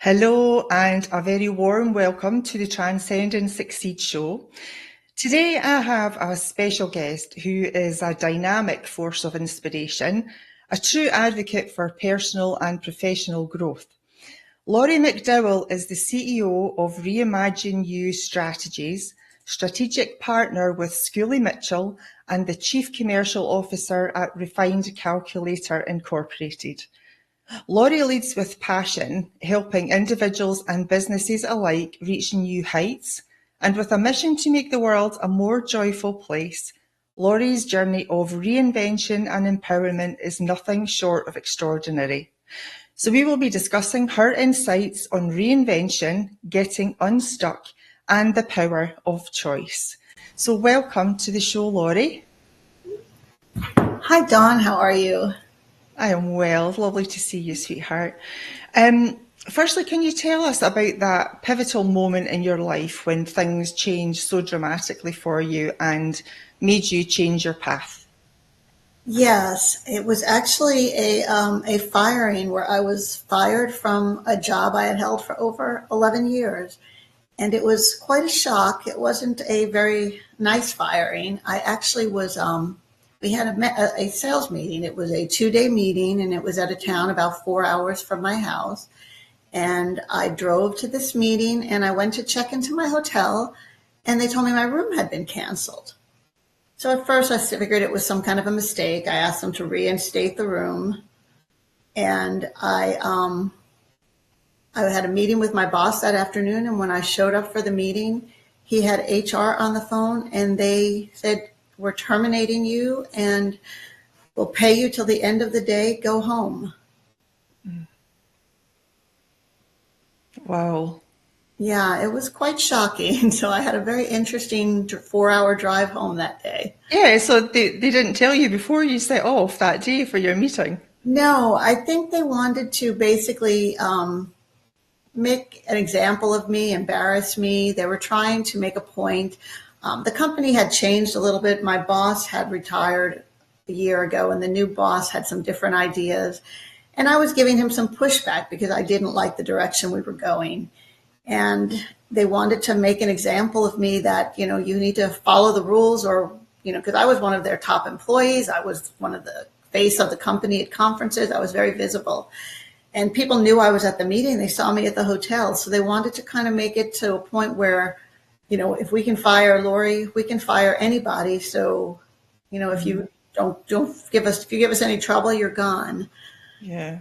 Hello and a very warm welcome to the Transcend and Succeed show. Today I have a special guest who is a dynamic force of inspiration, a true advocate for personal and professional growth. Lori McDowell is the CEO of Reimagine U Strategies, strategic partner with Schooley Mitchell and the Chief Commercial Officer at Refinery Calculator Inc. Lori leads with passion, helping individuals and businesses alike reach new heights, and with a mission to make the world a more joyful place. Lori's journey of reinvention and empowerment is nothing short of extraordinary. So we will be discussing her insights on reinvention, getting unstuck, and the power of choice. So welcome to the show, Lori. Hi, Dawn. How are you? I am well. Lovely to see you, sweetheart. Firstly, can you tell us about that pivotal moment in your life when things changed so dramatically for you and made you change your path? Yes, it was actually a firing where I was fired from a job I had held for over 11 years. And it was quite a shock. It wasn't a very nice firing. I actually was... We had a sales meeting. It was a 2-day meeting, and it was at a town about 4 hours from my house. And I drove to this meeting, and I went to check into my hotel, and they told me my room had been canceled. So at first I figured it was some kind of a mistake. I asked them to reinstate the room, and I had a meeting with my boss that afternoon, and when I showed up for the meeting, he had HR on the phone, and they said, "We're terminating you and we'll pay you till the end of the day. Go home." Wow. Yeah, it was quite shocking. So I had a very interesting 4-hour drive home that day. Yeah, so they didn't tell you before you set off that day for your meeting? No, I think they wanted to basically make an example of me, embarrass me. They were trying to make a point. The company had changed a little bit. My boss had retired a year ago, and the new boss had some different ideas. And I was giving him some pushback because I didn't like the direction we were going. And they wanted to make an example of me that, you need to follow the rules or, because I was one of their top employees. I was one of the face of the company at conferences. I was very visible. And people knew I was at the meeting. They saw me at the hotel. So they wanted to kind of make it to a point where, if we can fire Lori, we can fire anybody. So, if you don't give us any trouble, you're gone. Yeah.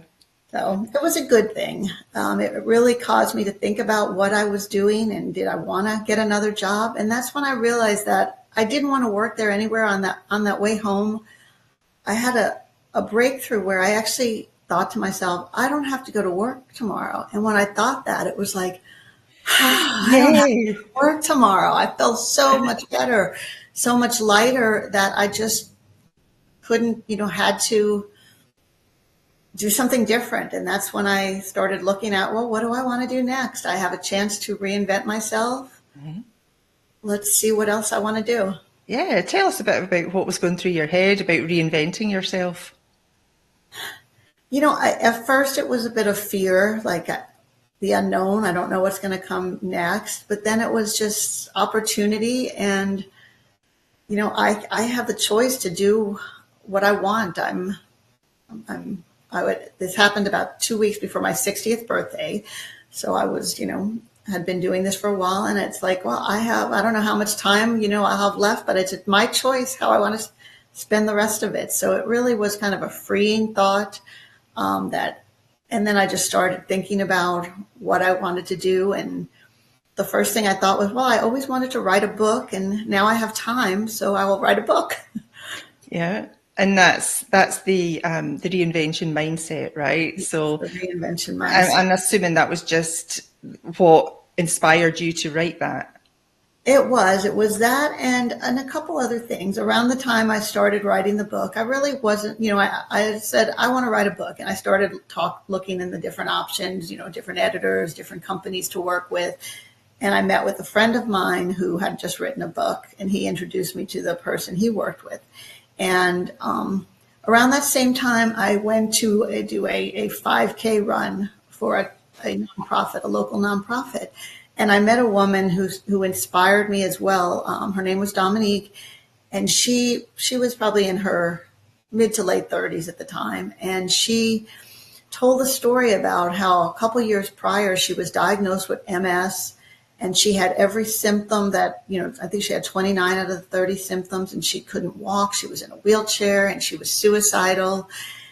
So it was a good thing. It really caused me to think about what I was doing and did I want to get another job? And that's when I realized that I didn't want to work there anywhere on that way home. I had a breakthrough where I actually thought to myself, I don't have to go to work tomorrow. And when I thought that, it was like, I don't have to work tomorrow. I felt so much better, so much lighter that I just couldn't, had to do something different. And that's when I started looking at, well, what do I want to do next? I have a chance to reinvent myself. Mm-hmm. Let's see what else I want to do. Yeah, tell us a bit about what was going through your head about reinventing yourself. At first it was a bit of fear, like the unknown. I don't know what's going to come next. But then it was just opportunity. And, I have the choice to do what I want. This happened about 2 weeks before my 60th birthday. So I was, had been doing this for a while, and it's like, well, I don't know how much time, I'll have left, but it's my choice how I want to spend the rest of it. So it really was kind of a freeing thought, and then I just started thinking about what I wanted to do. And the first thing I thought was, well, I always wanted to write a book, and now I have time, so I will write a book. Yeah. And that's the reinvention mindset, right? So The reinvention mindset. I'm assuming that was just what inspired you to write that. It was that and a couple other things. Around the time I started writing the book, I really wasn't, I said, I want to write a book. And I started looking in the different options, different editors, different companies to work with. And I met with a friend of mine who had just written a book, and he introduced me to the person he worked with. And around that same time, I went to do a 5K run for a nonprofit, a local nonprofit. And I met a woman who inspired me as well. Her name was Dominique, and she was probably in her mid to late 30s at the time. And she told a story about how a couple years prior she was diagnosed with MS, and she had every symptom that, I think she had 29 out of the 30 symptoms, and she couldn't walk. She was in a wheelchair, and she was suicidal.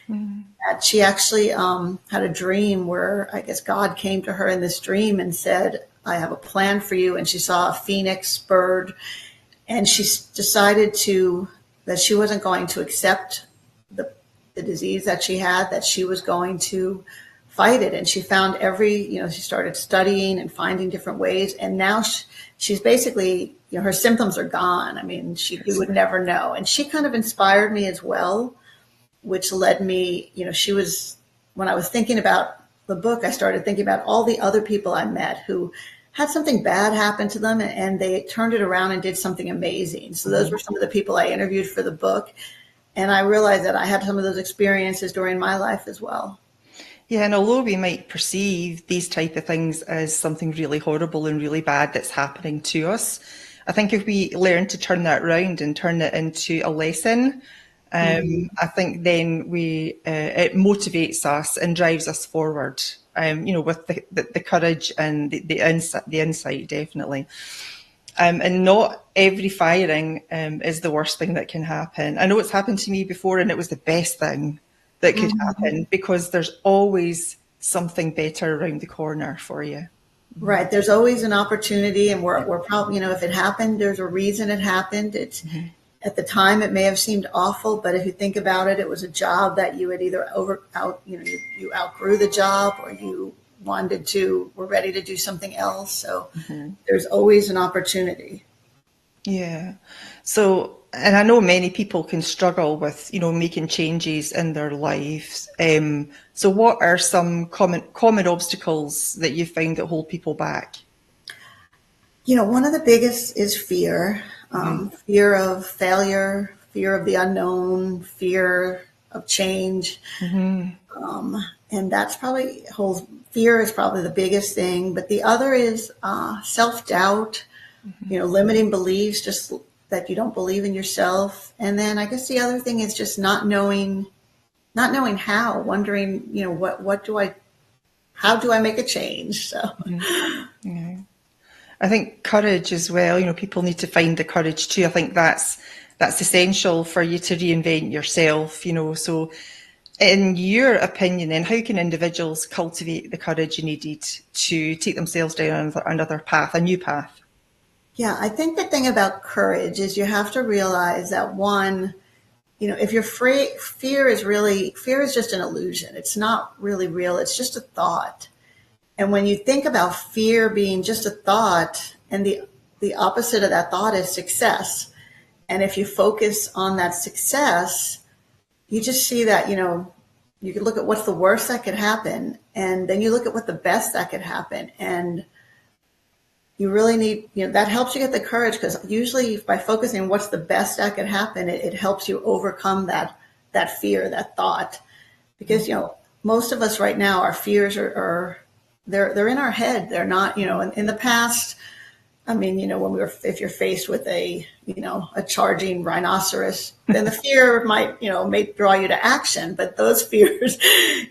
Mm-hmm. She actually had a dream where I guess God came to her in this dream and said, I have a plan for you. And she saw a phoenix bird, and she decided that she wasn't going to accept the disease that she had, that she was going to fight it. And she found she started studying and finding different ways. And now she's basically, her symptoms are gone. I mean, you would never know. And she kind of inspired me as well, which led me, when I was thinking about the book, I started thinking about all the other people I met who had something bad happen to them, and they turned it around and did something amazing. So those were some of the people I interviewed for the book. And I realized that I had some of those experiences during my life as well. Yeah, and although we might perceive these type of things as something really horrible and really bad that's happening to us, I think if we learn to turn that around and turn it into a lesson, I think then it motivates us and drives us forward. With the courage and the insight, definitely. And not every firing is the worst thing that can happen. I know it's happened to me before, and it was the best thing that could happen, because there's always something better around the corner for you. Right. There's always an opportunity, and we're probably, if it happened, there's a reason it happened. It's at the time it may have seemed awful, but if you think about it, it was a job that you had either you outgrew the job, or you were ready to do something else. So there's always an opportunity. Yeah. So, and I know many people can struggle with, making changes in their lives. So what are some common obstacles that you find that hold people back? One of the biggest is fear. Fear of failure, fear of the unknown, fear of change. And that's fear is probably the biggest thing. But the other is self-doubt, limiting beliefs, just that you don't believe in yourself. And then I guess the other thing is just not knowing how, wondering, how do I make a change? So. Yeah. I think courage as well, people need to find the courage too. I think that's essential for you to reinvent yourself, So in your opinion, then, how can individuals cultivate the courage needed to take themselves down another path, a new path? Yeah, I think the thing about courage is you have to realize that one, if you're free, fear is just an illusion. It's not really real. It's just a thought. And when you think about fear being just a thought, and the opposite of that thought is success. And if you focus on that success, you just see that, you could look at what's the worst that could happen, and then you look at what the best that could happen. And you really need, that helps you get the courage, because usually by focusing on what's the best that could happen, it helps you overcome that fear, that thought. Because, most of us right now, our fears are they're in our head. They're not, in the past. I mean, if you're faced with a charging rhinoceros, then the fear may draw you to action. But those fears,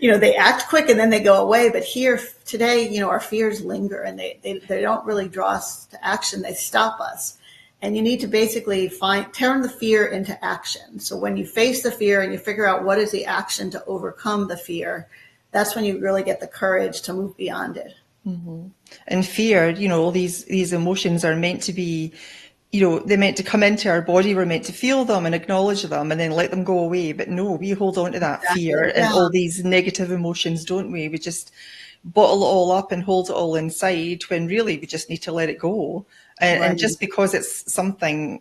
they act quick and then they go away. But here today, our fears linger and they don't really draw us to action. They stop us. And you need to basically turn the fear into action. So when you face the fear and you figure out what is the action to overcome the fear, that's when you really get the courage to move beyond it. Mm-hmm. And fear, all these emotions are meant to be, they're meant to come into our body. We're meant to feel them and acknowledge them and then let them go away. But no, we hold on to that fear and all these negative emotions, don't we? We just bottle it all up and hold it all inside when really we just need to let it go. And just because it's something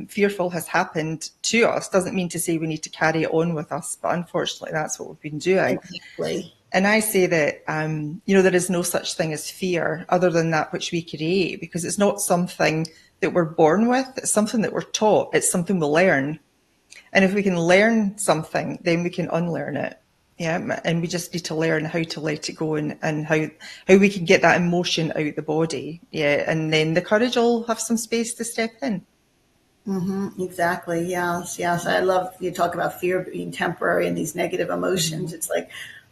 fearful has happened to us doesn't mean to say we need to carry it on with us. But unfortunately, that's what we've been doing. Exactly. And I say that, there is no such thing as fear other than that which we create, because it's not something that we're born with. It's something that we're taught. It's something we learn. And if we can learn something, then we can unlearn it. Yeah. And we just need to learn how to let it go and how we can get that emotion out the body. Yeah. And then the courage will have some space to step in. Mm-hmm, exactly. Yes. I love you talk about fear being temporary and these negative emotions. Mm-hmm. It's like,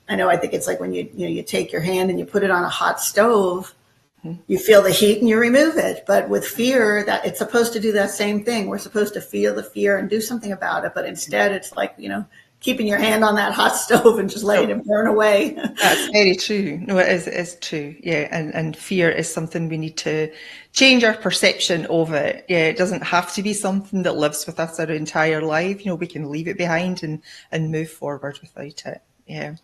I think it's like when you take your hand and you put it on a hot stove, you feel the heat and you remove it. But with fear, that it's supposed to do that same thing. We're supposed to feel the fear and do something about it. But instead, it's like, keeping your hand on that hot stove and just letting it burn away. That's very true. No, it's true. Yeah. And fear is something we need to change our perception of it. Yeah. It doesn't have to be something that lives with us our entire life. We can leave it behind and move forward without it. Yeah.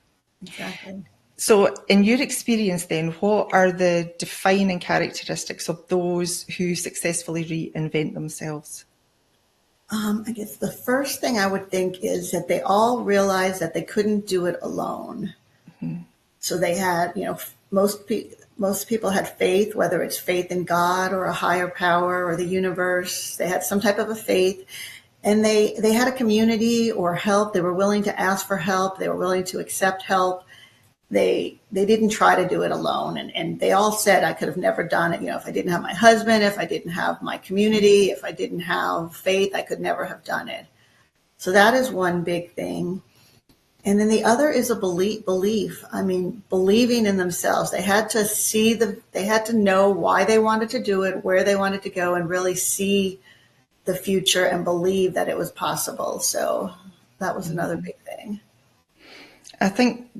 Exactly. So in your experience then, what are the defining characteristics of those who successfully reinvent themselves? I guess the first thing I would think is that they all realized that they couldn't do it alone. Mm-hmm. So they had, most people had faith, whether it's faith in God or a higher power or the universe. They had some type of a faith. And they had a community or help. They were willing to ask for help. They were willing to accept help. They didn't try to do it alone. And they all said, I could have never done it. If I didn't have my husband, if I didn't have my community, if I didn't have faith, I could never have done it. So that is one big thing. And then the other is a belief. I mean, believing in themselves. They had to they had to know why they wanted to do it, where they wanted to go, and really see the future and believe that it was possible. So that was another big thing. I think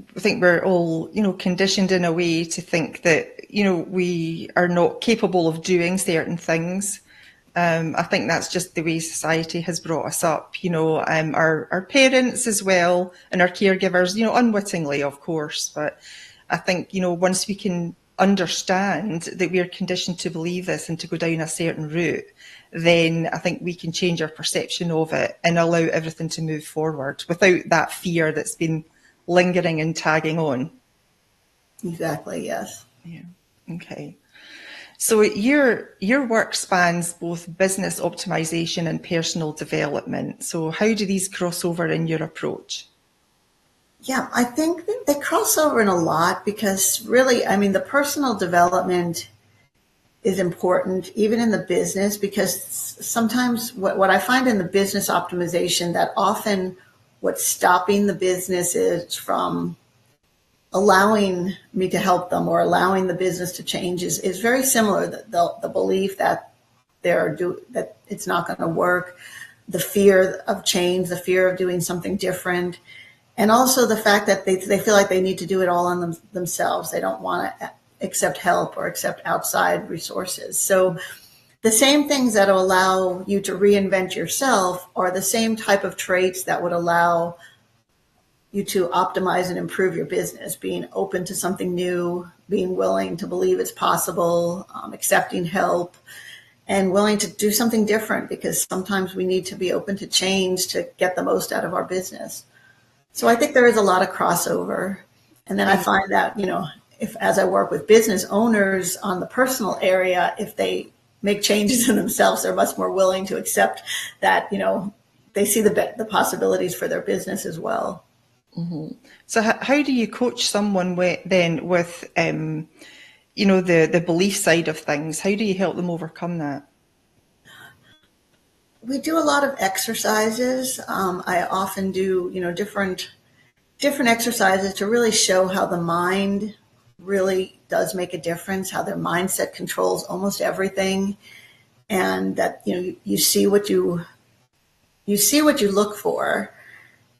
we're all, conditioned in a way to think that, we are not capable of doing certain things. I think that's just the way society has brought us up, our parents as well and our caregivers, unwittingly, of course. But I think, once we can understand that we are conditioned to believe this and to go down a certain route, then I think we can change our perception of it and allow everything to move forward without that fear that's been lingering and tagging on. Exactly, yes. Yeah. Okay. So your work spans both business optimization and personal development. So how do these cross over in your approach? Yeah, I think they cross over in a lot because really, the personal development is important even in the business, because sometimes what I find in the business optimization, that often what's stopping the business is from allowing me to help them or allowing the business to change is very similar. The belief that that it's not going to work, the fear of change, the fear of doing something different, and also the fact that they feel like they need to do it all on themselves. They don't want to accept help or accept outside resources. So the same things that will allow you to reinvent yourself are the same type of traits that would allow you to optimize and improve your business, being open to something new, being willing to believe it's possible, accepting help, and willing to do something different, because sometimes we need to be open to change to get the most out of our business. So I think there is a lot of crossover. And then I find that, as I work with business owners on the personal area, if they make changes in themselves, they're much more willing to accept that, they see the possibilities for their business as well. So how do you coach someone then with, the belief side of things? How do you help them overcome that? We do a lot of exercises. I often do, different exercises to really show how the mind really does make a difference, how their mindset controls almost everything, and that you see what you look for,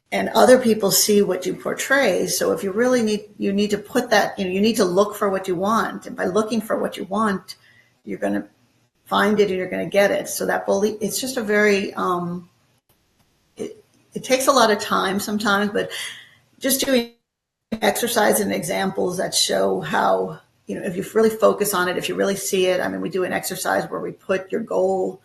and other people see what you portray. So if you really need to put that, you need to look for what you want, and by looking for what you want, you're going to find it and you're going to get it. So that belief, it's just a very it takes a lot of time sometimes, but just doing exercise and examples that show how, if you really focus on it, if you really see it. I mean, we do an exercise where we put your goal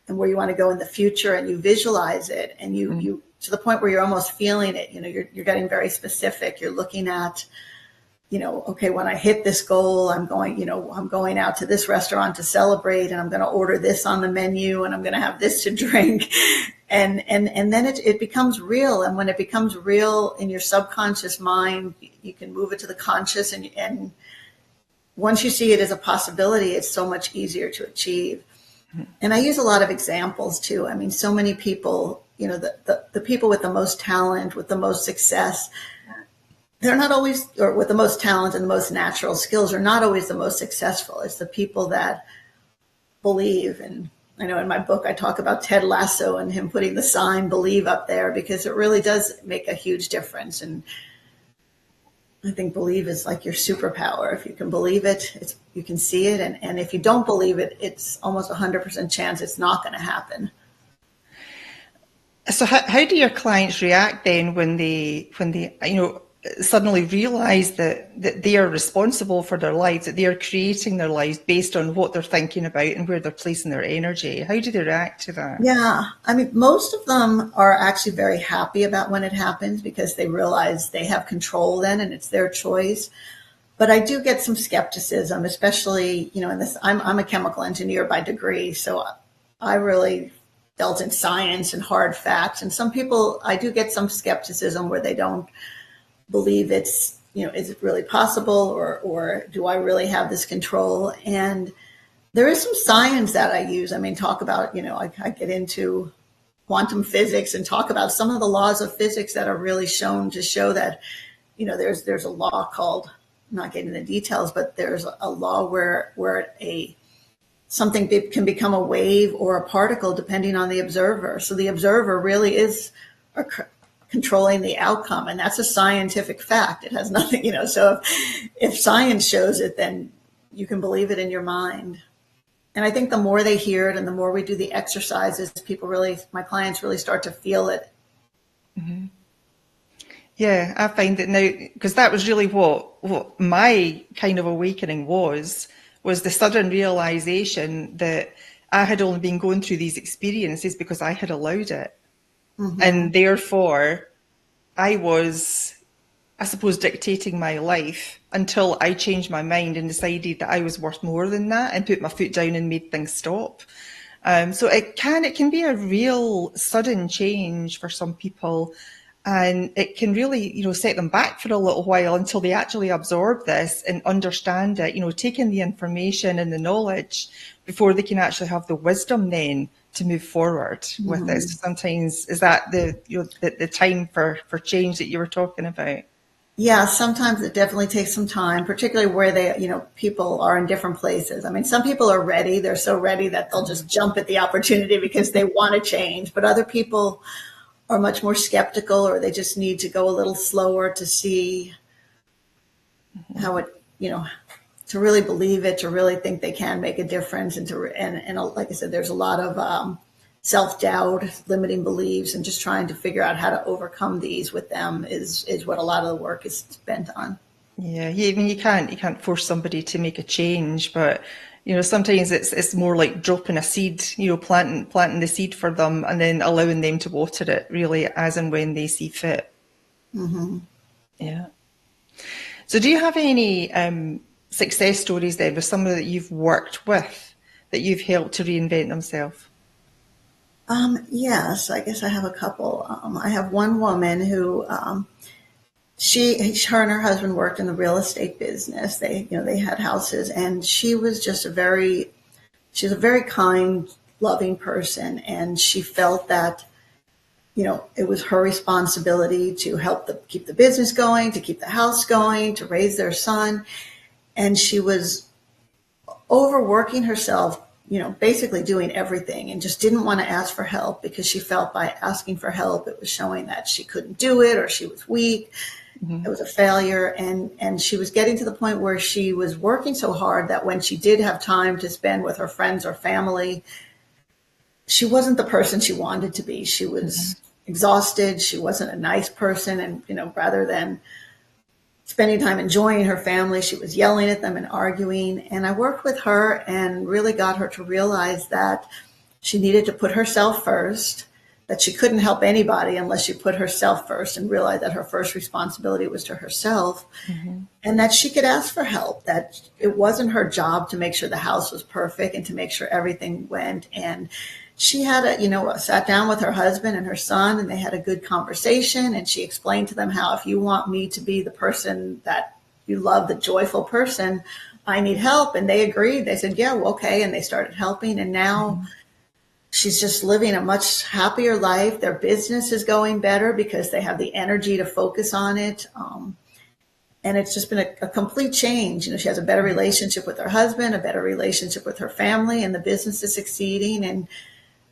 and where you want to go in the future, and you visualize it, and you to the point where you're almost feeling it. You're getting very specific. You're looking at, okay, when I hit this goal, I'm going out to this restaurant to celebrate, and I'm going to order this on the menu, and I'm going to have this to drink. And then it becomes real. And when it becomes real in your subconscious mind, you can move it to the conscious. And once you see it as a possibility, it's so much easier to achieve. And I use a lot of examples too. I mean, so many people, the people with the most talent, with the most success, they're not always, or with the most talent and the most natural skills, are not always the most successful. It's the people that believe. And I know in my book, I talk about Ted Lasso and him putting the sign "Believe" up there, because it really does make a huge difference. And I think believe is like your superpower. If you can believe it, you can see it. And if you don't believe it, it's almost 100% chance it's not going to happen. So how do your clients react then when they suddenly realize that they are responsible for their lives, that they are creating their lives based on what they're thinking about and where they're placing their energy? How do they react to that? Yeah, I mean, most of them are actually very happy about when it happens, because they realize they have control then, and it's their choice. But I do get some skepticism, especially, in this. I'm a chemical engineer by degree, so I really dealt in science and hard facts. And some people, I do get some skepticism where they don't believe it's, is it really possible, or do I really have this control? And there is some science that I use. I mean, talk about, I get into quantum physics and talk about some of the laws of physics that are really shown to show that, there's a law called, I'm not getting the details, but there's a law where something can become a wave or a particle depending on the observer. So the observer really is controlling the outcome, and that's a scientific fact. It has nothing, so if science shows it, then you can believe it in your mind. And I think the more they hear it and the more we do the exercises, my clients really start to feel it. Mm-hmm. Yeah, I find that now, because that was really what my kind of awakening was the sudden realization that I had only been going through these experiences because I had allowed it. Mm-hmm. And therefore, I was, I suppose, dictating my life until I changed my mind and decided that I was worth more than that and put my foot down and made things stop. So it can be a real sudden change for some people, and it can really, set them back for a little while until they actually absorb this and understand it, take in the information and the knowledge before they can actually have the wisdom then to move forward with it. So sometimes, is that the time for change that you were talking about? Yeah, sometimes it definitely takes some time, particularly where people are in different places. I mean, some people are ready. They're so ready that they'll just jump at the opportunity because they want to change. But other people are much more skeptical, or they just need to go a little slower to see how it, to really believe it, to really think they can make a difference. And like I said, there's a lot of self-doubt, limiting beliefs, and just trying to figure out how to overcome these with them is what a lot of the work is spent on. Yeah, I mean, you can't force somebody to make a change, but sometimes it's more like dropping a seed, planting the seed for them and then allowing them to water it really as and when they see fit. Mm-hmm. Yeah. So do you have any success stories then with somebody that you've worked with that you've helped to reinvent themselves? Yes, I guess I have a couple. I have one woman who her and her husband worked in the real estate business. They had houses, and she was just she's a very kind, loving person. And she felt that, it was her responsibility to help keep the business going, to keep the house going, to raise their son. And she was overworking herself, basically doing everything, and just didn't want to ask for help because she felt by asking for help, it was showing that she couldn't do it or she was weak. Mm-hmm. It was a failure. And she was getting to the point where she was working so hard that when she did have time to spend with her friends or family, she wasn't the person she wanted to be. She was exhausted. She wasn't a nice person. And, rather than spending time enjoying her family, she was yelling at them and arguing. And I worked with her and really got her to realize that she needed to put herself first, that she couldn't help anybody unless she put herself first, and realized that her first responsibility was to herself, and that she could ask for help, that it wasn't her job to make sure the house was perfect and to make sure everything went. And she had sat down with her husband and her son, and they had a good conversation. And she explained to them how, if you want me to be the person that you love, the joyful person, I need help. And they agreed. They said, yeah, well, okay. And they started helping. And now she's just living a much happier life. Their business is going better because they have the energy to focus on it. And it's just been a complete change. She has a better relationship with her husband, a better relationship with her family, and the business is succeeding. And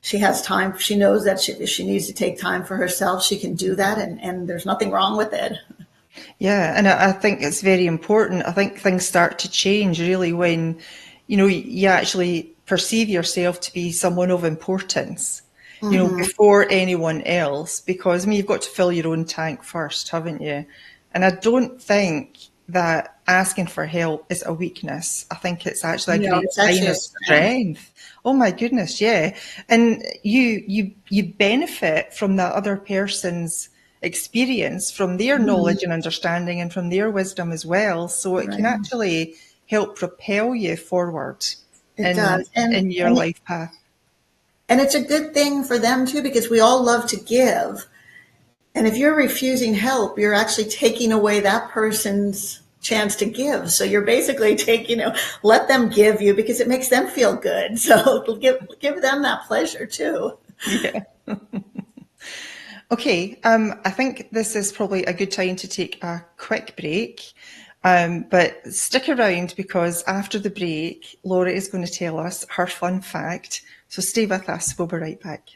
she has time. She knows that if she needs to take time for herself, she can do that. And there's nothing wrong with it. Yeah. And I think it's very important. I think things start to change really when, you actually perceive yourself to be someone of importance, before anyone else, because you've got to fill your own tank first, haven't you? And I don't think that asking for help is a weakness. I think it's actually a great sign of strength. Oh my goodness, yeah. And you benefit from that other person's experience, from their knowledge and understanding, and from their wisdom as well. So it can actually help propel you forward in your life path. And it's a good thing for them too, because we all love to give. And if you're refusing help, you're actually taking away that person's chance to give. So you're basically let them give you, because it makes them feel good. So give them that pleasure too. Yeah. Okay. I think this is probably a good time to take a quick break. But stick around, because after the break, Laura is going to tell us her fun fact. So stay with us. We'll be right back.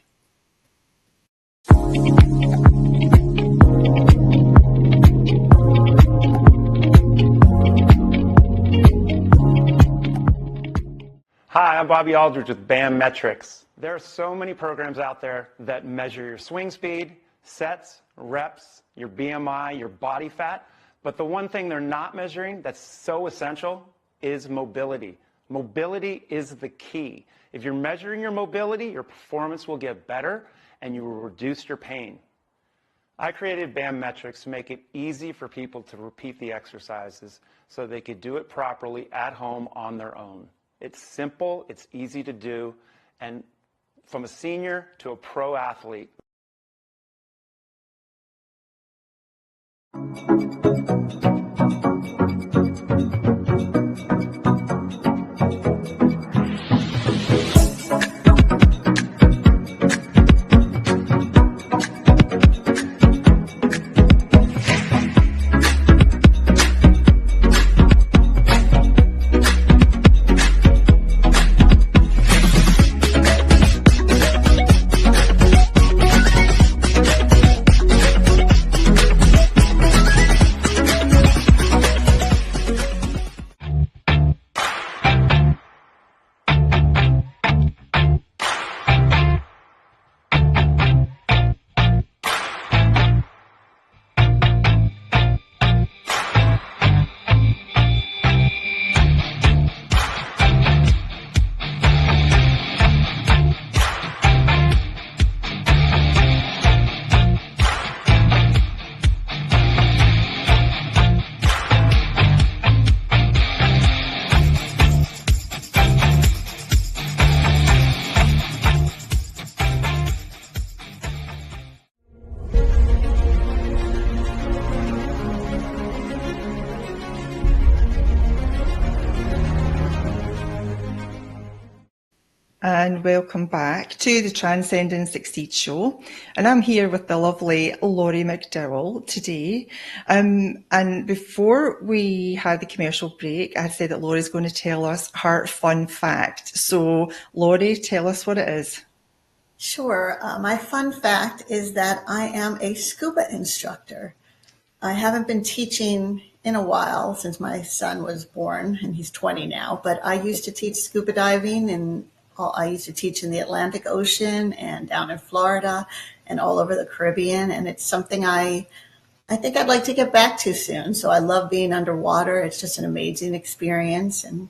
Hi, I'm Bobby Aldridge with BAM Metrics. There are so many programs out there that measure your swing speed, sets, reps, your BMI, your body fat. But the one thing they're not measuring that's so essential is mobility. Mobility is the key. If you're measuring your mobility, your performance will get better and you will reduce your pain. I created BAM Metrics to make it easy for people to repeat the exercises so they could do it properly at home on their own. It's simple, it's easy to do, and from a senior to a pro athlete. and welcome back to the Transcend and Succeed show. And I'm here with the lovely Lori McDowell today. And before we had the commercial break, I said that Lori's going to tell us her fun fact. So Lori, tell us what it is. Sure. My fun fact is that I am a scuba instructor. I haven't been teaching in a while since my son was born, and he's 20 now, but I used to teach scuba diving, and I used to teach in the Atlantic Ocean and down in Florida and all over the Caribbean, and it's something I think I'd like to get back to soon. So I love being underwater. It's just an amazing experience. And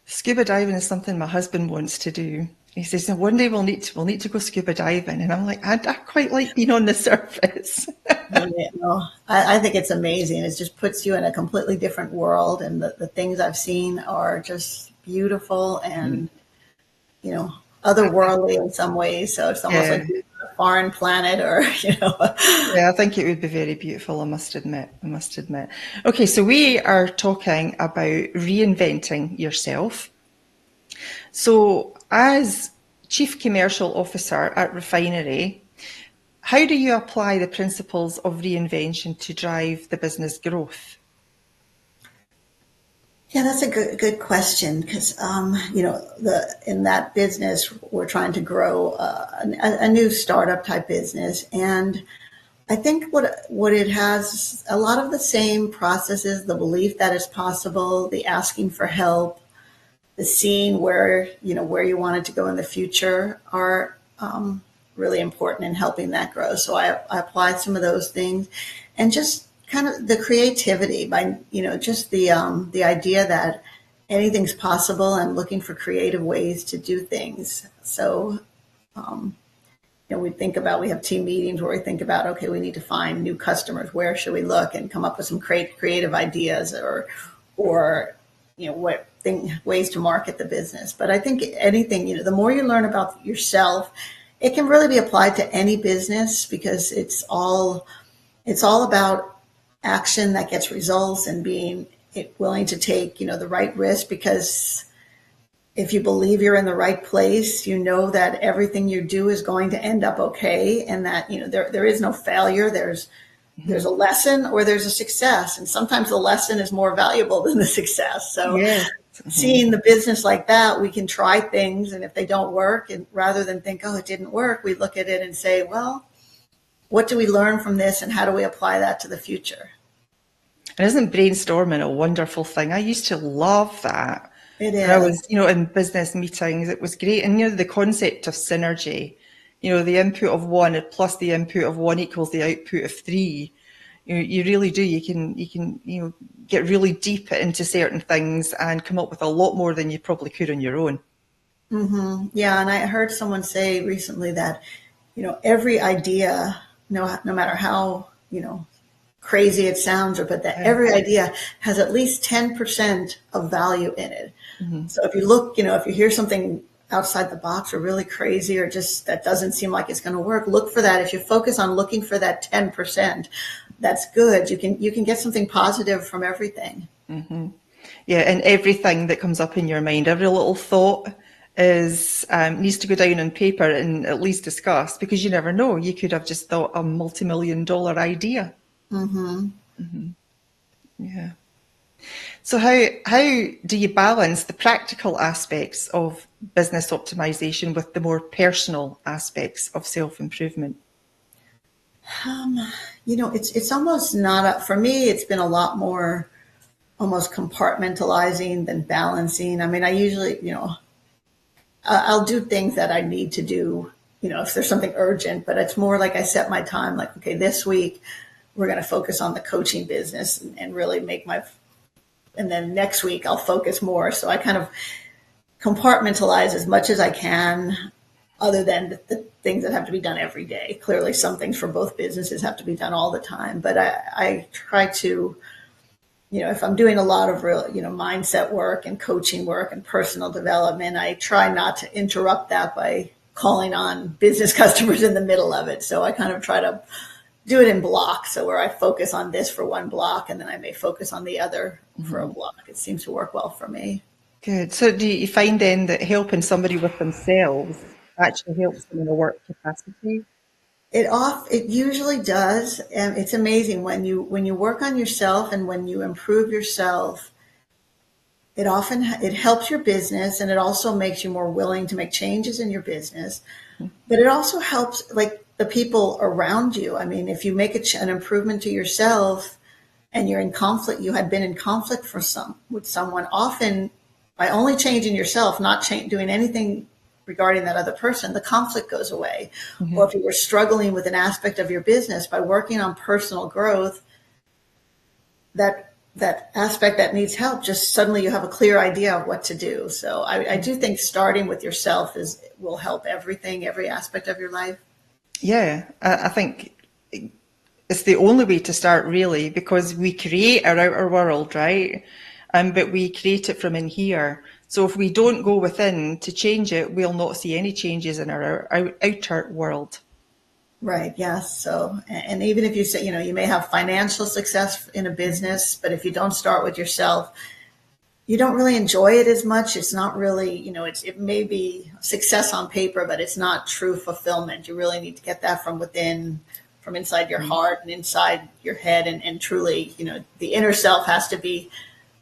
scuba diving is something my husband wants to do. He says, "No, one day we'll need to go scuba diving," and I'm like, I quite like being on the surface. I think it's amazing. It just puts you in a completely different world, and the things I've seen are just beautiful and otherworldly in some ways. So it's almost like a foreign planet, or Yeah, I think it would be very beautiful, I must admit. Okay, so we are talking about reinventing yourself. So as Chief Commercial Officer at Refinery, how do you apply the principles of reinvention to drive the business growth? Yeah, that's a good question, because in that business we're trying to grow a new startup type business, and I think what it has a lot of the same processes: the belief that it's possible, the asking for help, the seeing where you want it to go in the future are really important in helping that grow. So I applied some of those things, and just kind of the creativity by just the idea that anything's possible and looking for creative ways to do things. So we have team meetings where we think about, okay, we need to find new customers. Where should we look, and come up with some creative ideas or ways to market the business. But I think anything, the more you learn about yourself, it can really be applied to any business, because it's all about action that gets results, and being willing to take, the right risk, because if you believe you're in the right place, you know that everything you do is going to end up okay, and that, there is no failure. There's a lesson or there's a success. And sometimes the lesson is more valuable than the success. So seeing the business like that, we can try things, and if they don't work, and rather than think, oh, it didn't work, we look at it and say, well, what do we learn from this, and how do we apply that to the future? And isn't brainstorming a wonderful thing? I used to love that. It is. When I was, in business meetings, it was great. And, the concept of synergy, the input of one plus the input of one equals the output of three. You really do. You can get really deep into certain things and come up with a lot more than you probably could on your own. Mm-hmm. Yeah. And I heard someone say recently that, every idea, no matter how, crazy it sounds, but that every idea has at least 10% of value in it. Mm-hmm. So if you look, if you hear something outside the box or really crazy, or just that doesn't seem like it's going to work, look for that. If you focus on looking for that 10%, that's good. You can get something positive from everything. Mm-hmm. Yeah, and everything that comes up in your mind, every little thought needs to go down on paper and at least discussed, because you never know. You could have just thought a multi-million-dollar idea. Mm-hmm. Mm-hmm. Yeah. So how do you balance the practical aspects of business optimization with the more personal aspects of self-improvement? It's almost not, for me, it's been a lot more almost compartmentalizing than balancing. I mean, I usually, I'll do things that I need to do, if there's something urgent, but it's more like I set my time, like, okay, this week we're going to focus on the coaching business and really and then next week I'll focus more. So I kind of compartmentalize as much as I can, other than the things that have to be done every day. Clearly some things for both businesses have to be done all the time, but I try to, if I'm doing a lot of real, mindset work and coaching work and personal development, I try not to interrupt that by calling on business customers in the middle of it. So I kind of try to do it in blocks. So where I focus on this for one block, and then I may focus on the other for a block. It seems to work well for me. Good. So do you find then that helping somebody with themselves actually helps them in a work capacity? It usually does, and it's amazing when you work on yourself and when you improve yourself. It helps your business, and it also makes you more willing to make changes in your business. But it also helps like the people around you. I mean, if you make an improvement to yourself and you're in conflict, you had been in conflict with someone, often by only changing yourself, not doing anything regarding that other person, the conflict goes away. Mm-hmm. Or if you were struggling with an aspect of your business, by working on personal growth, that aspect that needs help, just suddenly you have a clear idea of what to do. So I do think starting with yourself will help everything, every aspect of your life. Yeah, I think it's the only way to start, really, because we create our outer world, right? But we create it from in here. So if we don't go within to change it, we'll not see any changes in our outer world. Right. Yes. So, and even if you say, you may have financial success in a business, but if you don't start with yourself, you don't really enjoy it as much. It's not really, it may be success on paper, but it's not true fulfillment. You really need to get that from within, from inside your heart and inside your head. And truly, the inner self has to be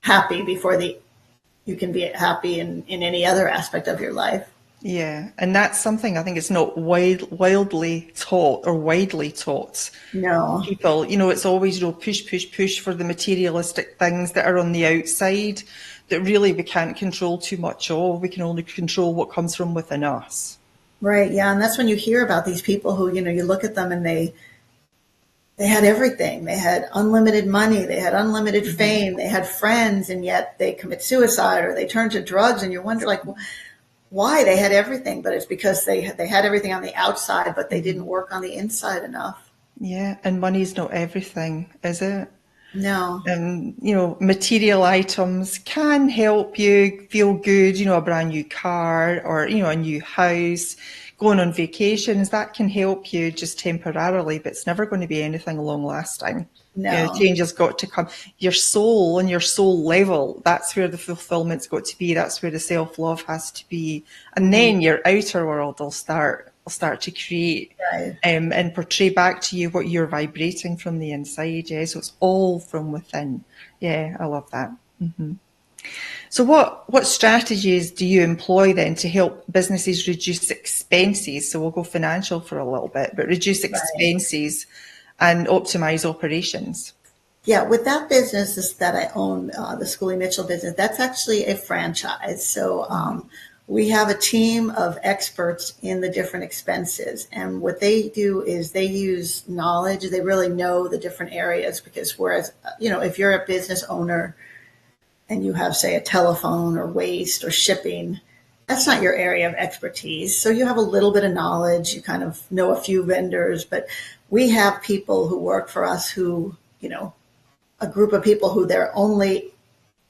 happy before you can be happy in any other aspect of your life. Yeah, and that's something I think it's not widely taught or widely taught. No. People, it's always, push, push, push for the materialistic things that are on the outside that really we can't control too much of. We can only control what comes from within us. Right. Yeah. And that's when you hear about these people who, you look at them and they had everything. They had unlimited money. They had unlimited fame. They had friends, and yet they commit suicide or they turn to drugs. And you wonder, like, why they had everything, but it's because they had everything on the outside, but they didn't work on the inside enough. Yeah, and money's not everything, is it? No. And, material items can help you feel good, a brand new car or, a new house, going on vacations, that can help you just temporarily, but it's never going to be anything long lasting. No. Change has got to come. Your soul, on your soul level, that's where the fulfillment's got to be. That's where the self-love has to be. And then your outer world will start to create and portray back to you what you're vibrating from the inside. Yeah, so it's all from within. Yeah, I love that. Mm-hmm. So what strategies do you employ then to help businesses reduce expenses? So we'll go financial for a little bit, but reduce expenses and optimize operations. Yeah, with that business that I own, the Schooley Mitchell business, that's actually a franchise. So we have a team of experts in the different expenses. And what they do is they use knowledge. They really know the different areas, because whereas, if you're a business owner and you have, say, a telephone or waste or shipping, that's not your area of expertise. So you have a little bit of knowledge. You kind of know a few vendors, but we have people who work for us who, a group of people who their only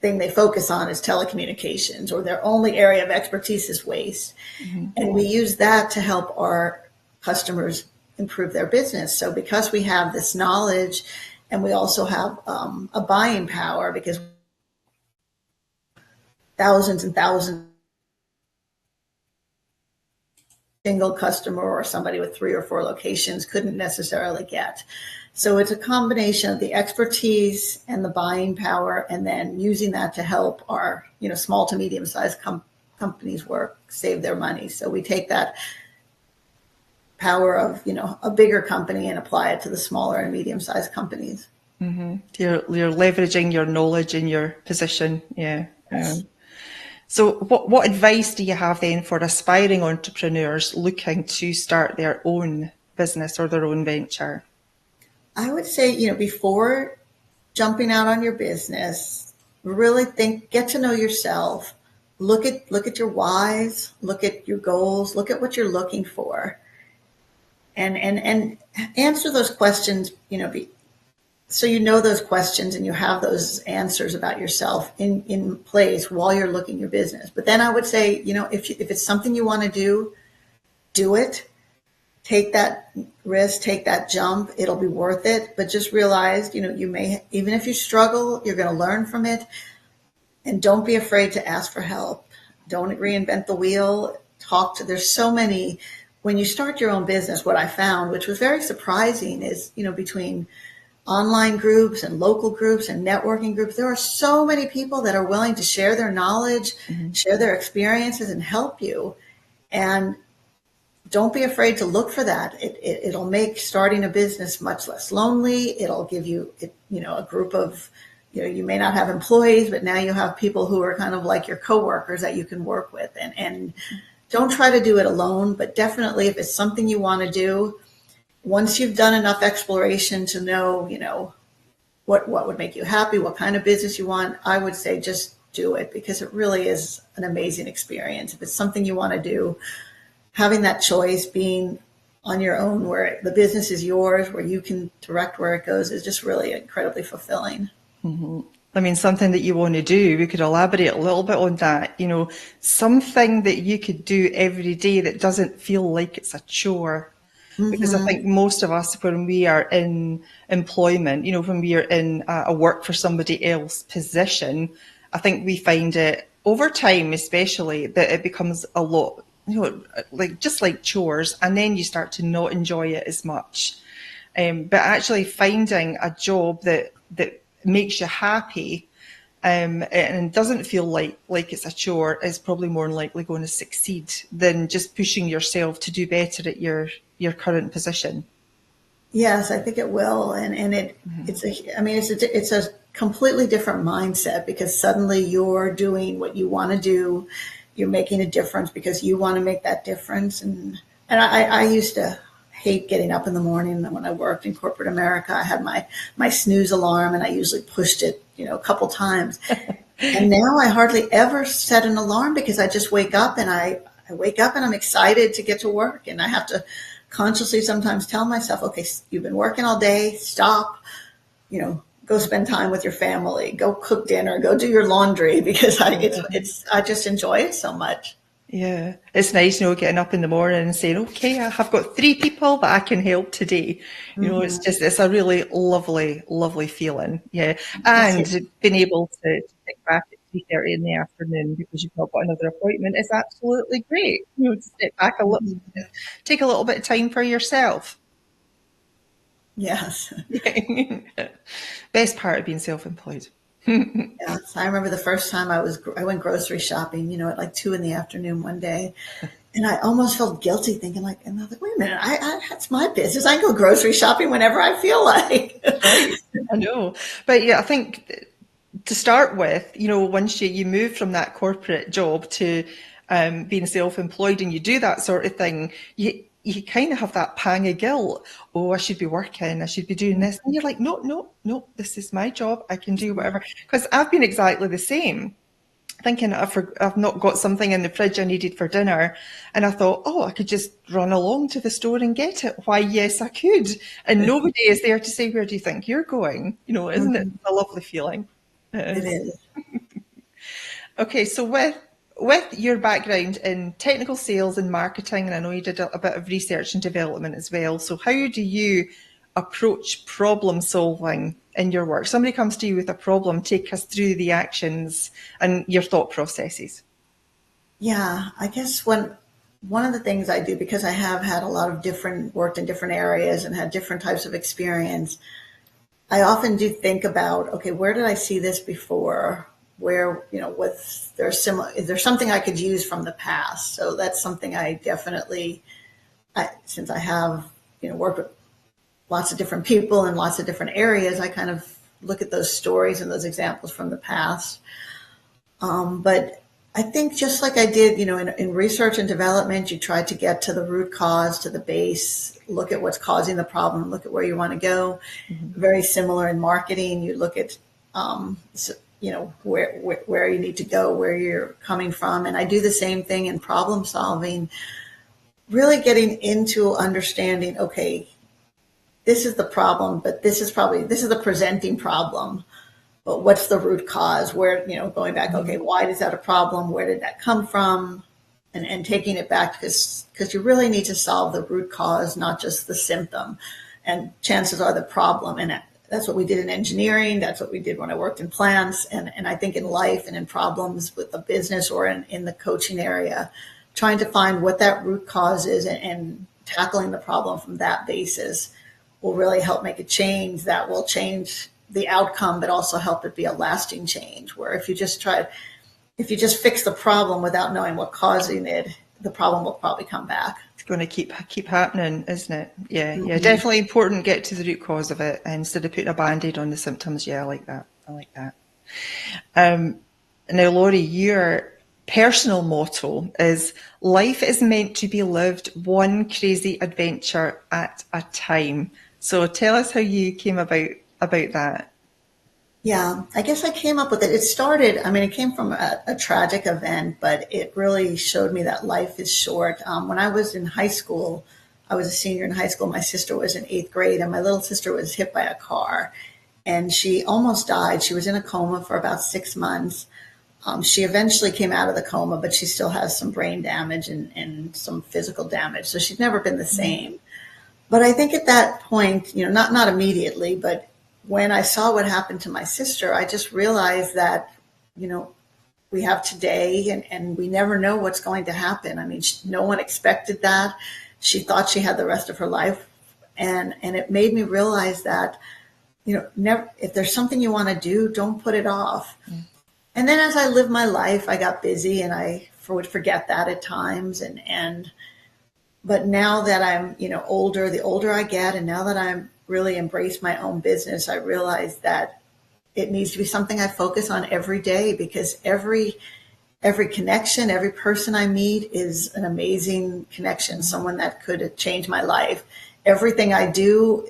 thing they focus on is telecommunications, or their only area of expertise is waste. Mm-hmm. And we use that to help our customers improve their business. So because we have this knowledge, and we also have a buying power, because thousands and thousands single customer or somebody with 3 or 4 locations couldn't necessarily get. So it's a combination of the expertise and the buying power, and then using that to help our, small to medium-sized companies save their money. So we take that power of, a bigger company and apply it to the smaller and medium-sized companies. Mm-hmm. You're leveraging your knowledge and your position. Yeah. Yes. So what advice do you have then for aspiring entrepreneurs looking to start their own business or their own venture? I would say, before jumping out on your business, really get to know yourself, look at your whys, look at your goals, look at what you're looking for, and answer those questions, so those questions and you have those answers about yourself in place while you're looking your business. But then I would say, if it's something you want to do it. Take that risk, take that jump. It'll be worth it. But just realize, you may, even if you struggle, you're going to learn from it. And don't be afraid to ask for help. Don't reinvent the wheel. There's so many, when you start your own business, what I found, which was very surprising, is, between online groups and local groups and networking groups, there are so many people that are willing to share their knowledge, share their experiences, and help you. And don't be afraid to look for that. It'll make starting a business much less lonely. It'll give you, a group of, you may not have employees, but now you have people who are kind of like your coworkers that you can work with. And don't try to do it alone, but definitely if it's something you want to do, once you've done enough exploration to know, what would make you happy, what kind of business you want, I would say just do it, because it really is an amazing experience. If it's something you want to do, having that choice, being on your own, where the business is yours, where you can direct where it goes, is just really incredibly fulfilling. Mm-hmm. I mean, something that you want to do, we could elaborate a little bit on that, something that you could do every day that doesn't feel like it's a chore. Because I think most of us, when we are in employment, when we are in a work for somebody else position, I think we find it over time, especially, that it becomes a lot, just like chores, and then you start to not enjoy it as much. But actually finding a job that makes you happy and doesn't feel like it's a chore is probably more likely going to succeed than just pushing yourself to do better at your current position. Yes, I think it will. And it's a completely different mindset, because suddenly you're doing what you want to do. You're making a difference because you want to make that difference. And I used to hate getting up in the morning. When I worked in corporate America, I had my snooze alarm, and I usually pushed it, a couple times. And now I hardly ever set an alarm, because I just wake up and I wake up and I'm excited to get to work. And I have to consciously sometimes tell myself, okay, you've been working all day, stop, go spend time with your family, go cook dinner, go do your laundry, because I just enjoy it so much. Yeah, it's nice, getting up in the morning and saying, okay, I have got 3 people that I can help today. It's a really lovely, lovely feeling. Yeah. And being able to pick back at 3:30 in the afternoon because you've not got another appointment is absolutely great. To step back a little bit, take a little bit of time for yourself. Yes. Best part of being self-employed. Yes, I remember the first time I went grocery shopping, at like 2 p.m. one day, and I almost felt guilty, thinking and I was like, wait a minute, that's my business. I can go grocery shopping whenever I feel like. Right. I know, but yeah, I think to start with, once you move from that corporate job to being self-employed, and you do that sort of thing, you kind of have that pang of guilt. Oh, I should be working. I should be doing this. And you're like, no, this is my job. I can do whatever. Because I've been exactly the same, thinking I've not got something in the fridge I needed for dinner. And I thought, I could just run along to the store and get it. Why, yes, I could. And nobody is there to say, where do you think you're going? Isn't it a lovely feeling? It is. Okay, so with your background in technical sales and marketing, and I know you did a bit of research and development as well, so how do you approach problem solving in your work? Somebody comes to you with a problem, take us through the actions and your thought processes. Yeah, I guess one of the things I do, because I have had a lot of worked in different areas and had different types of experience, I often do think about, okay, where did I see this before? Where, is there something I could use from the past? So that's something I definitely, since I have, worked with lots of different people in lots of different areas, I kind of look at those stories and those examples from the past. But I think just like I did, in research and development, you try to get to the root cause, to the base, look at what's causing the problem, look at where you want to go. Mm-hmm. Very similar in marketing, you look at, where you need to go, where you're coming from. And I do the same thing in problem solving, really getting into understanding, okay, this is the problem, but this is the presenting problem. But what's the root cause? Where, going back, okay, why is that a problem? Where did that come from? And taking it back, because you really need to solve the root cause, not just the symptom. And chances are the problem, and that's what we did in engineering. That's what we did when I worked in plants. And I think in life and in problems with the business or in the coaching area, trying to find what that root cause is and tackling the problem from that basis will really help make a change that will change the outcome, but also help it be a lasting change. Where if you just fix the problem without knowing what causing it, the problem will probably come back. It's going to keep happening, isn't it? Yeah, yeah, definitely important to get to the root cause of it instead of putting a Band-Aid on the symptoms. Yeah, I like that. Now, Lori, your personal motto is life is meant to be lived one crazy adventure at a time. So tell us how you came about that. Yeah, I guess I came up with it. It came from a tragic event, but it really showed me that life is short. When I was in high school, I was a senior in high school. My sister was in 8th grade, and my little sister was hit by a car, and she almost died. She was in a coma for about 6 months. She eventually came out of the coma, but she still has some brain damage and some physical damage. So she's never been the same. But I think at that point, not immediately, but when I saw what happened to my sister, I just realized that, we have today and we never know what's going to happen. I mean, no one expected that. She thought she had the rest of her life. And it made me realize that, never, if there's something you want to do, don't put it off. And then as I lived my life, I got busy and I would forget that at times. But now that I'm, older, the older I get, and now that I'm really embraced my own business, I realize that it needs to be something I focus on every day, because every connection, every person I meet is an amazing connection, someone that could change my life. Everything I do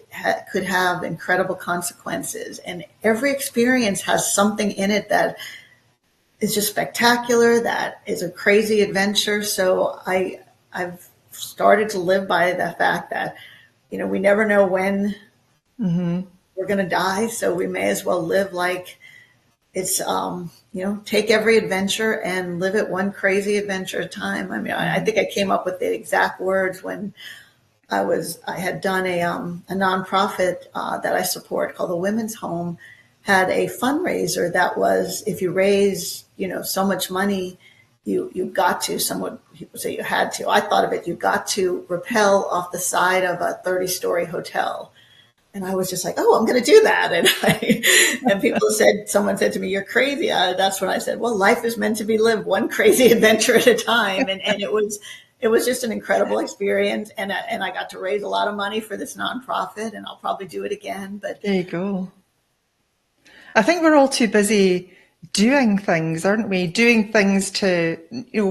could have incredible consequences, and every experience has something in it that is just spectacular, that is a crazy adventure. So I've started to live by the fact that, we never know when we're going to die. So we may as well live like it's, take every adventure and live it one crazy adventure at a time. I mean, I think I came up with the exact words when I had done a nonprofit that I support called the Women's Home, had a fundraiser that was, if you raise, so much money, you got to, someone people say you had to. I thought of it, you got to rappel off the side of a 30-story hotel. And I was just like, oh, I'm going to do that. And someone said to me, you're crazy. That's when I said, well, life is meant to be lived one crazy adventure at a time. And it was just an incredible experience. And I got to raise a lot of money for this nonprofit, and I'll probably do it again. But there you go. I think we're all too busy doing things, aren't we? Doing things to,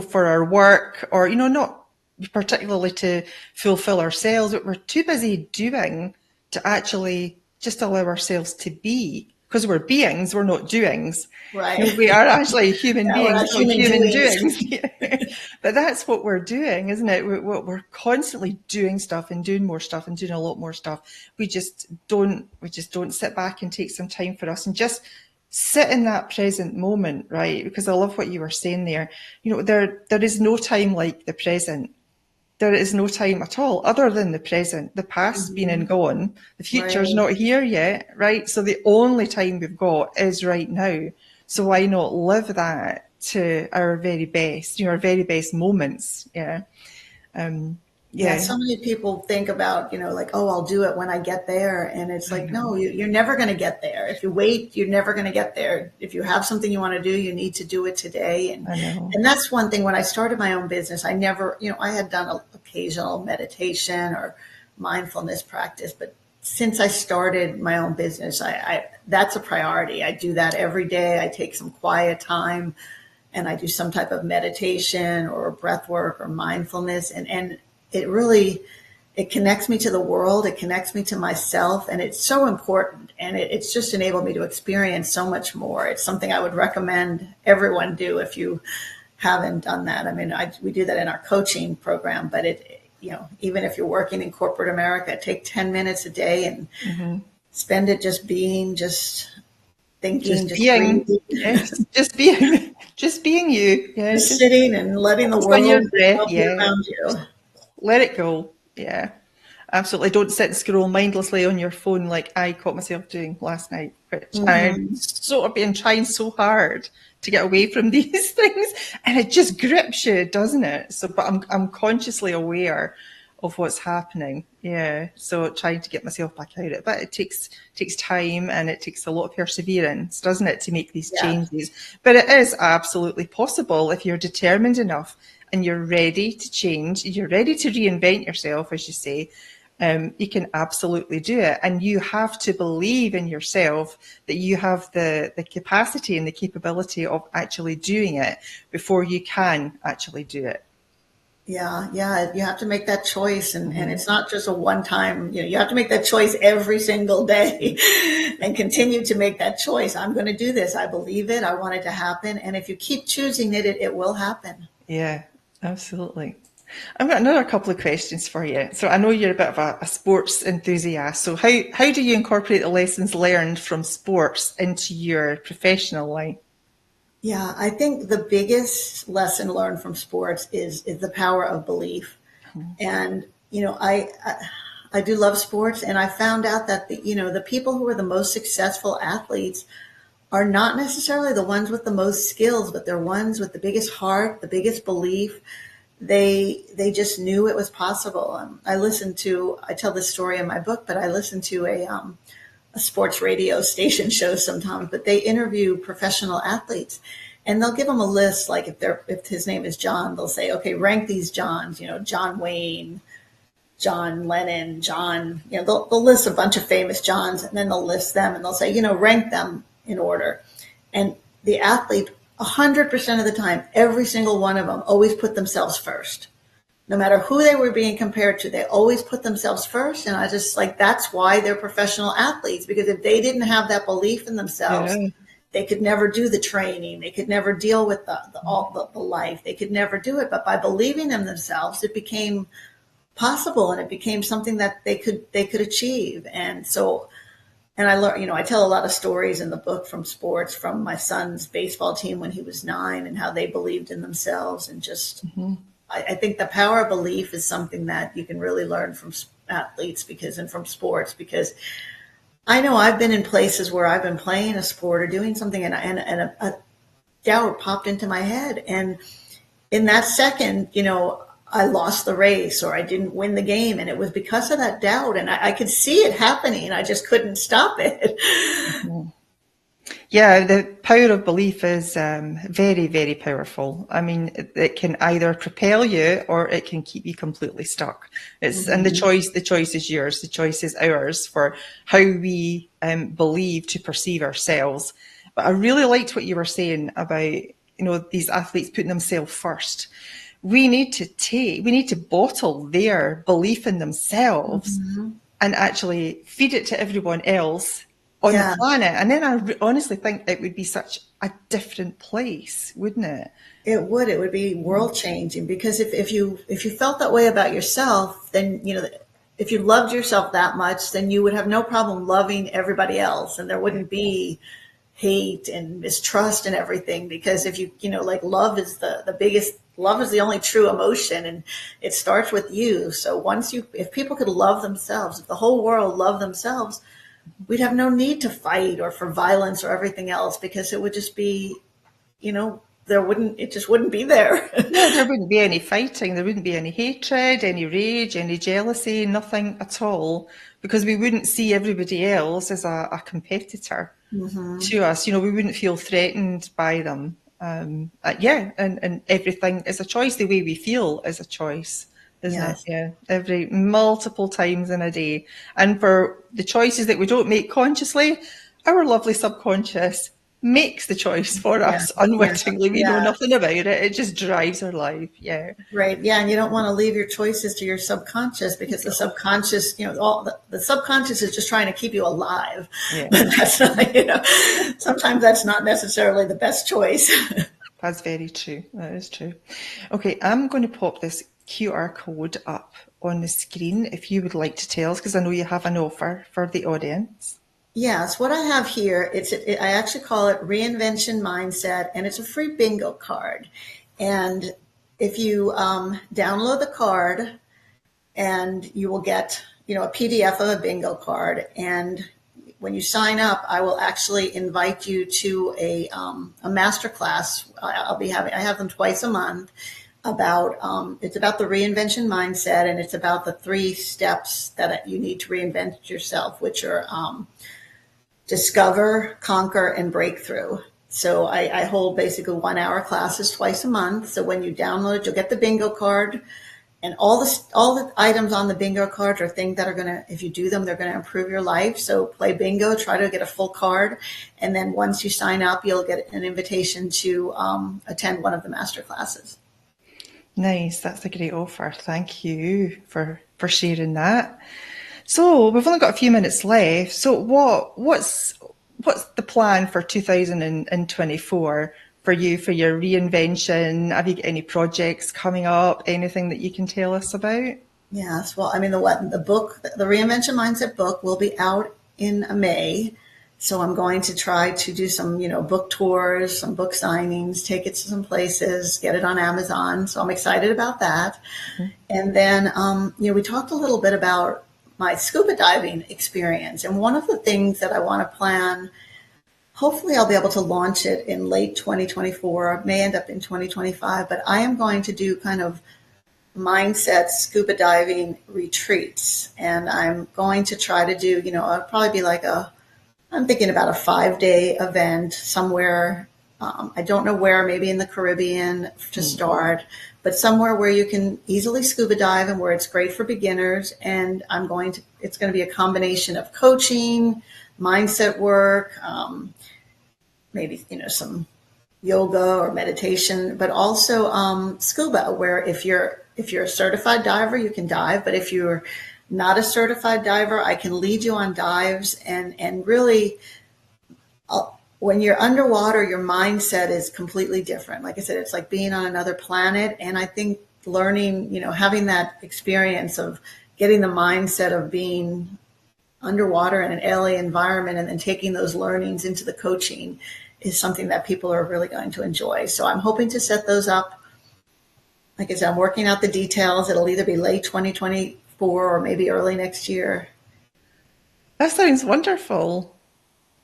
for our work, or, not particularly to fulfill ourselves, but we're too busy doing to actually just allow ourselves to be. Because we're beings, we're not doings. Right. We are actually human beings, not human doings. But that's what we're doing, isn't it? We're constantly doing stuff and doing more stuff and doing a lot more stuff. We just don't sit back and take some time for us and just sit in that present moment, right? Because I love what you were saying there. There is no time like the present. There is no time at all other than the present. The past's been and gone. The future's not here yet, right? So the only time we've got is right now. So why not live that to our very best, our very best moments? Yeah. Yeah, so many people think about, like, oh, I'll do it when I get there. And it's like, no, you're never going to get there. If you wait, you're never going to get there. If you have something you want to do, you need to do it today. And that's one thing. When I started my own business, I never, I had done occasional meditation or mindfulness practice. But since I started my own business, that's a priority. I do that every day. I take some quiet time and I do some type of meditation or breath work or mindfulness. And it connects me to the world. It connects me to myself. And it's so important. And it's just enabled me to experience so much more. It's something I would recommend everyone do if you haven't done that. I mean, we do that in our coaching program, but even if you're working in corporate America, take 10 minutes a day and spend it just being, just thinking, just being. Yes, just being you. Yeah, just sitting and letting the world be around you. Let it go. Yeah. Absolutely. Don't sit and scroll mindlessly on your phone like I caught myself doing last night, which I'm sort of been trying so hard to get away from these things, and it just grips you, doesn't it? So, but I'm consciously aware of what's happening. Yeah. So trying to get myself back out of it. But it takes time, and it takes a lot of perseverance, doesn't it, to make these changes. But it is absolutely possible if you're determined enough and you're ready to change, you're ready to reinvent yourself, as you say. You can absolutely do it. And you have to believe in yourself that you have the capacity and the capability of actually doing it before you can actually do it. Yeah, you have to make that choice, and it's not just a one-time, you have to make that choice every single day and continue to make that choice. I'm going to do this. I believe it. I want it to happen. And if you keep choosing it, it will happen. Yeah, absolutely. I've got another couple of questions for you. So I know you're a bit of a sports enthusiast. So how do you incorporate the lessons learned from sports into your professional life? Yeah, I think the biggest lesson learned from sports is the power of belief. And, I do love sports, and I found out that the people who are the most successful athletes are not necessarily the ones with the most skills, but they're ones with the biggest heart, the biggest belief. They just knew it was possible. I tell this story in my book, but I listen to a sports radio station show sometimes, but they interview professional athletes, and they'll give them a list. Like if his name is John, they'll say, okay, rank these Johns, John Wayne, John Lennon, John, they'll list a bunch of famous Johns, and then they'll list them and they'll say, rank them in order. And the athlete, 100% of the time, every single one of them always put themselves first. No matter who they were being compared to, they always put themselves first. And I just that's why they're professional athletes, because if they didn't have that belief in themselves, they could never do the training. They could never deal with the life. They could never do it. But by believing in themselves, it became possible, and it became something that they could achieve. And so, and I learned, I tell a lot of stories in the book from sports, from my son's baseball team when he was 9, and how they believed in themselves. And just, I think the power of belief is something that you can really learn from athletes and from sports, because I know I've been in places where I've been playing a sport or doing something, and a doubt popped into my head. And in that second, I lost the race, or I didn't win the game. And it was because of that doubt. And I could see it happening. I just couldn't stop it. Yeah, the power of belief is very, very powerful. I mean, it can either propel you or it can keep you completely stuck. And the choice is yours. The choice is ours for how we believe to perceive ourselves. But I really liked what you were saying about, these athletes putting themselves first. We need to bottle their belief in themselves and actually feed it to everyone else on the planet. And then I honestly think it would be such a different place, wouldn't it? It would be world changing, because if you felt that way about yourself, then, if you loved yourself that much, then you would have no problem loving everybody else. And there wouldn't be hate and mistrust and everything, because if love is love is the only true emotion, and it starts with you. So if people could love themselves, if the whole world loved themselves, we'd have no need to fight or for violence or everything else, because it would just be, it just wouldn't be there. No, there wouldn't be any fighting. There wouldn't be any hatred, any rage, any jealousy, nothing at all, because we wouldn't see everybody else as a competitor to us. We wouldn't feel threatened by them. And everything is a choice. The way we feel is a choice, isn't it? Yeah, every multiple times in a day. And for the choices that we don't make consciously, our lovely subconscious makes the choice for us unwittingly. We know nothing about it. It just drives our life. Yeah. Right. Yeah. And you don't want to leave your choices to your subconscious, because the subconscious, the subconscious is just trying to keep you alive. Yeah. But that's not, sometimes that's not necessarily the best choice. That's very true. That is true. Okay. I'm going to pop this QR code up on the screen if you would like to tell us, because I know you have an offer for the audience. Yes, what I have here, I actually call it Reinvention Mindset, and it's a free bingo card. And if you download the card, and you will get a PDF of a bingo card. And when you sign up, I will actually invite you to a master class. I have them twice a month it's about the reinvention mindset, and it's about the 3 steps that you need to reinvent yourself, which are discover, conquer, and breakthrough. So I hold basically 1-hour classes twice a month. So when you download it, you'll get the bingo card, and all the items on the bingo card are things that are going to, if you do them, they're going to improve your life. So play bingo, try to get a full card. And then once you sign up, you'll get an invitation to attend one of the master classes. Nice. That's a great offer. Thank you for sharing that. So we've only got a few minutes left. So what's the plan for 2024 for you, for your reinvention? Have you got any projects coming up? Anything that you can tell us about? Yes. Well, I mean, the book, the Reinvention Mindset book, will be out in May. So I'm going to try to do some, book tours, some book signings, take it to some places, get it on Amazon. So I'm excited about that. Mm-hmm. And then, we talked a little bit about my scuba diving experience. And one of the things that I want to plan, hopefully I'll be able to launch it in late 2024, may end up in 2025, but I am going to do kind of mindset scuba diving retreats. And I'm going to try to do, it'll probably be I'm thinking about a 5-day event somewhere. I don't know where, maybe in the Caribbean to start, but somewhere where you can easily scuba dive and where it's great for beginners. And it's going to be a combination of coaching, mindset work, maybe, some yoga or meditation, but also scuba, where if you're a certified diver, you can dive, but if you're not a certified diver, I can lead you on dives, and really, when you're underwater, your mindset is completely different. Like I said, it's like being on another planet. And I think learning, having that experience of getting the mindset of being underwater in an alien environment and then taking those learnings into the coaching is something that people are really going to enjoy. So I'm hoping to set those up. Like I said, I'm working out the details. It'll either be late 2024 or maybe early next year. That sounds wonderful.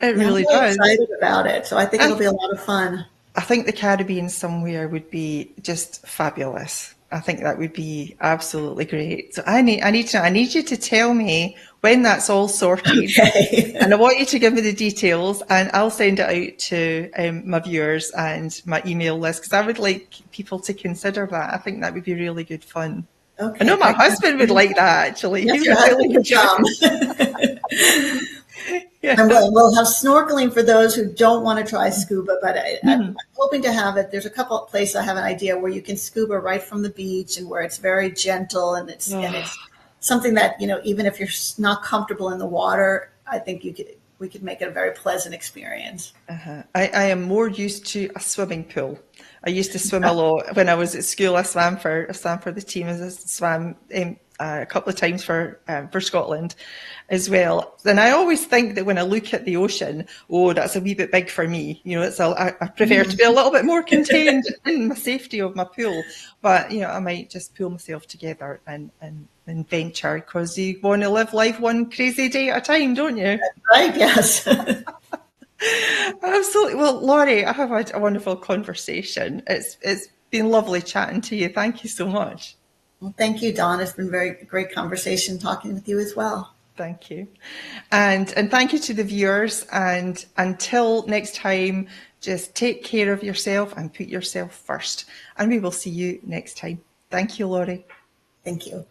It really does. I'm excited about it. So I think it'll be a lot of fun. I think the Caribbean somewhere would be just fabulous. I think that would be absolutely great. So I need you to tell me when that's all sorted. Okay. And I want you to give me the details, and I'll send it out to my viewers and my email list, because I would like people to consider that. I think that would be really good fun. Okay. I know my husband would like that, actually. Yes, your husband would come. Yeah. And we'll have snorkeling for those who don't want to try scuba, but I'm hoping to have it. There's a couple of places I have an idea where you can scuba right from the beach, and where it's very gentle, and it's something that, even if you're not comfortable in the water, I think we could make it a very pleasant experience. Uh-huh. I am more used to a swimming pool. I used to swim a lot when I was at school. I swam for the team, as I swam a couple of times for Scotland as well. And I always think that when I look at the ocean, that's a wee bit big for me. I prefer to be a little bit more contained in the safety of my pool. But, I might just pull myself together and venture, because you want to live life one crazy day at a time, don't you? That's right, yes. Absolutely. Well, Lori, I have had a wonderful conversation. It's been lovely chatting to you. Thank you so much. Well, thank you, Dawn. It's been very great conversation talking with you as well. Thank you. And thank you to the viewers. And until next time, just take care of yourself and put yourself first. And we will see you next time. Thank you, Lori. Thank you.